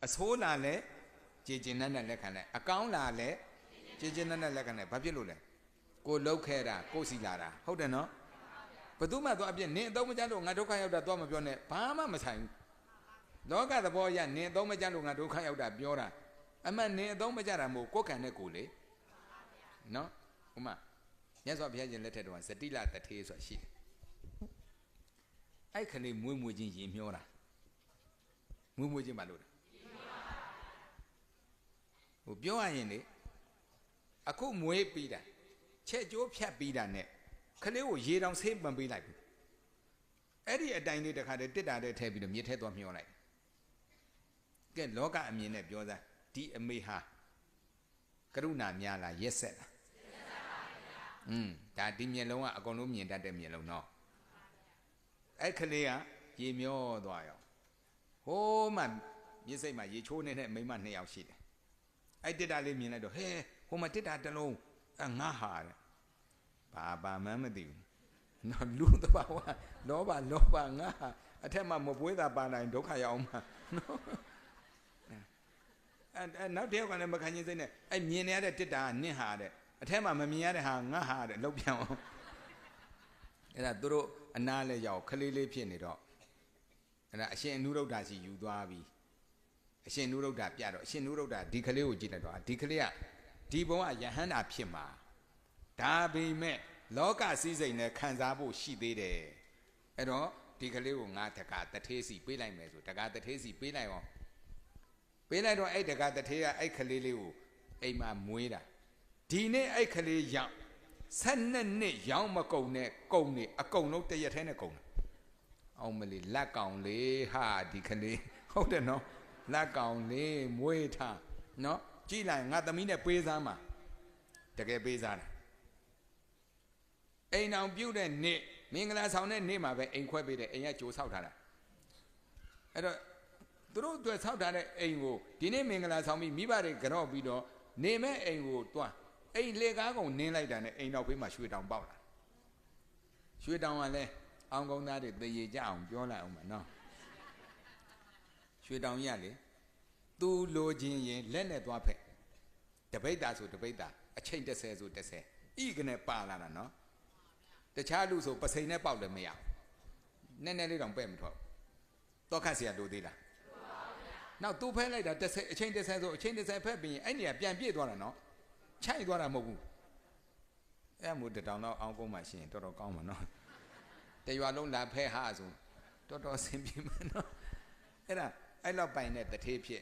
အဆိုးလာလဲကြေကျင်နဲ့လက်ခံလိုက်အကောင်းလာလဲကြေကျင်နဲ့လက်ခံလိုက်ဘာဖြစ်လို့လဲကိုလှုပ်ခဲတာကိုစီလာတာဟုတ်တယ်နော်ဘယ်သူမှတော့အပြစ်နင်းအသုံးမကျလို့ငါဒုက္ခရောက်တာတော့မပြောနဲ့ဘာမှမဆိုင်ဘူးလောကသဘောအရနင်းအသုံးမကျလို့ငါဒုက္ခရောက်တာပြောတာအမှန်နင်းအသုံးမကျတာမို့ကိုယ်ခံတဲ့ကိုလေနော်ဥမာမြတ်စွာဘုရားရှင်လက်ထက်တော့ဇတိလတထေးဆိုတာရှိတယ်အဲ့ခလေးမွေးမွေးချင်းရင်မျောတာမွေးမွေးချင်းမလို့တာဟိုပြောရရင်လေအခုမွေးပြီးတာချက်ကျိုးဖြတ်ပြီးတာနဲ့ခလေးကိုရေတောင်ဆေးပန်ပေးလိုက်ပြီအဲ့ဒီအတိုင်းလေးတခါတည်းတစ်တာတဲ့ထည့်ပြီးတော့မြစ်ထဲသွားမျောလိုက်ကဲလောကအမြင်နဲ့ပြောစားဒီအမေဟာကရုဏာများလားရက်ဆက်လားဒါဒီမျက်လုံးကအကုန်လုံးမြင်တတ်တဲ့မျက်လုံးနော်အဲ့ခလေးကရေမျောသွားရောဟိုးမှမြစ်စိတ်မှာရေချိုးနေတဲ့မိန်းမ2ယောက်ရှိတယ်အဲ့တစ်တာလေးမြင်လိုက်တော့ဟဲဟိုမှာတစ်တာတစ်လုံးငါဟာတဲ့ဘာမှမသိဘူးနော်လူတဘာဝလောဘငါဟာအထက်မှာမပွေးတာပါနိုင်ဒုက္ခရောက်မှာနော်အဲ့နောက်တစ်ယောက်ကလည်းမခံချင်းစိတ်နဲ့အဲ့မြင်နေရတဲ့တစ်တာကနင့်ဟာတဲ့အထက်မှာမမြင်ရတဲ့ဟာငါဟာတဲ့လောက်ပြန်အောင်အဲ့ဒါသူတို့အနားလဲရောက်ခလေးလေးဖြစ်နေတော့အဲ့ဒါအရှင်အနုရုဒ္ဓရှိယူသွားပြီအရှင်အနုရုဒ္ဓပြတော့အရှင်အနုရုဒ္ဓဒီခလေးကိုကြည့်လိုက်တော့ဒီခလေးကဒီဘုံကယဟန္တာဖြစ်မှာဒါပေမဲ့လောကစည်းစိမ်နဲ့ခံစားဖို့ရှိသေးတယ်အဲ့တော့ဒီကလေးကိုငါတကာတထေးစီပေးလိုက်မယ်ဆိုတကာတထေးစီပေးလိုက်အောင်ပေးလိုက်တော့အဲ့တကာတထေးကအဲ့ခလေးလေးကိုအိမ်မှာမွေးတာဒီနေ့အဲ့ခလေးရောက်12နှစ်ရောင်းမကုန်နဲ့ကုန်နေအကုန်လုံးတရက်ထဲနဲ့ကုန်တယ်အောင်မလီလက်ကောင်လေးဟာဒီခလေးဟုတ်တယ်နော်လက်ကောင်လေးမွေးထားနော်ကြည့်လိုက်ငါသမီးနဲ့ပေးစားမှာတကယ်ပေးစားတယ်အိမ်အောင်ပြုတ်တဲ့နေ့မင်္ဂလာဆောင်တဲ့နေ့မှာပဲအိမ်ခွဲပေးတယ်အိမ်ကကြိုဆောက်ထားတာအဲ့တော့သူတို့အတွက်ဆောက်ထားတဲ့အိမ်ကိုဒီနေ့မင်္ဂလာဆောင်ပြီးမိဘတွေကြော့ပြီးတော့နေမဲ့အိမ်ကိုတွားအိမ်လေကားကုန်နင်းလိုက်တာနဲ့အိမ်နောက်ဘေးမှာရွှေတောင်ပေါက်လာရွှေတောင်ကလည်းအောင်ကောင်းသားတွေတရေကြအောင်ပြောလိုက်အောင်မနော်ရွှေတောင်ကြီးကလေသူလိုချင်ရင်လက်နဲ့သွားဖက်တပိတ်တာဆိုတပိတ်တာအချိန်30ဆို30ဤကနေပါလာတာနော်တခြားလူဆိုပစိန်နဲ့ပေါက်လည်းမရနည်းနည်းလေးတောင်ပဲ့မထွက်တော့ခတ်เสียလို့သေးလားနောက်သူ့ဖဲလိုက်တာ30အချိန်30ဆိုအချိန်30ဖက်ပြီးရင်အဲ့နေရာပြန်ပြည့်သွားတာနော်ချိုက်သွားတာမဟုတ်ဘူးအဲ့မို့တောင်တော့အောင်းကုန်းမှရှင်တော်တော်ကောင်းမှာနော်တရွာလုံးလာဖဲဟာဆိုတော်တော်အဆင်ပြေမှာနော်အဲ့ဒါအဲ့လောက်ပိုင်တဲ့တထေးဖြစ်